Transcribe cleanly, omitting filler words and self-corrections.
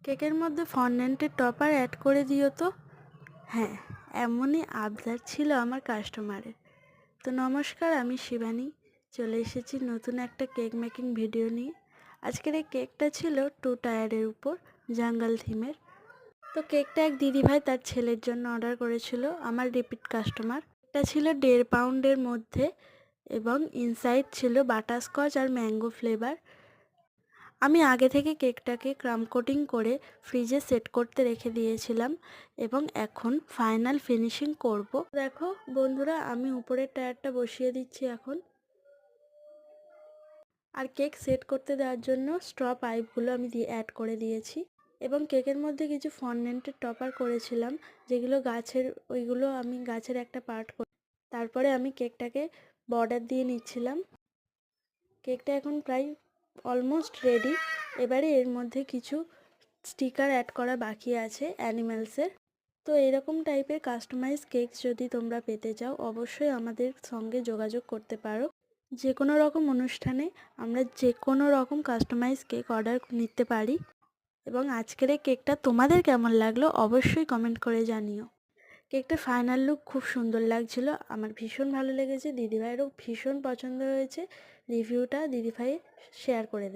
কেকের মধ্যে ফন্ড্যান্টের topper add করে দিও তো। হ্যাঁ, এমনই আবদার ছিল আমার কাস্টমারের। তো নমস্কার, আমি শিবানী চলে এসেছি নতুন একটা কেক মেকিং ভিডিও নিয়ে। আজকের এই কেকটা ছিল 2 টায়ারের উপর জাঙ্গল থিমের। তো কেকটা এক দিদিভাই তার ছেলের জন্য অর্ডার করেছিল, আমার রিপিট কাস্টমার। এটা ছিল 1.5 পাউন্ডের মধ্যে এবং ইনসাইড ছিল বাটারস্কচ আর ম্যাঙ্গো ফ্লেভার। আমি আগে থেকে কেকটাকে ক্রাম কোটিং করে ফ্রিজে সেট করতে রেখে দিয়েছিলাম এবং এখন ফাইনাল ফিনিশিং করব। দেখো বন্ধুরা, আমি উপরের টায়ারটা বসিয়ে দিচ্ছি এখন। আর কেক সেট করতে দেওয়ার জন্য স্ট্র পাইপগুলো আমি অ্যাড করে দিয়েছি এবং কেকের মধ্যে কিছু ফন্ড্যান্টের টপার করেছিলাম, যেগুলো ওইগুলো আমি গাছের একটা পার্ট করে তারপরে আমি কেকটাকে বর্ডার দিয়ে নিচ্ছিলাম। কেকটা এখন প্রায় অলমোস্ট রেডি। এবারে এর মধ্যে কিছু স্টিকার অ্যাড করা বাকি আছে অ্যানিম্যালসের। তো এরকম টাইপের কাস্টমাইজ কেক যদি তোমরা পেতে চাও, অবশ্যই আমাদের সঙ্গে যোগাযোগ করতে পারো। যে কোনো রকম অনুষ্ঠানে আমরা যে কোনো রকম কাস্টমাইজ কেক অর্ডার নিতে পারি। এবং আজকের এই কেকটা তোমাদের কেমন লাগলো অবশ্যই কমেন্ট করে জানিও। কেকটা ফাইনাল লুক খুব সুন্দর লাগছিল, আমার ভীষণ ভালো লেগেছে, দিদিভাইয়েরও ভীষণ পছন্দ হয়েছে। রিভিউটা দিদিভাই শেয়ার করে দেবে।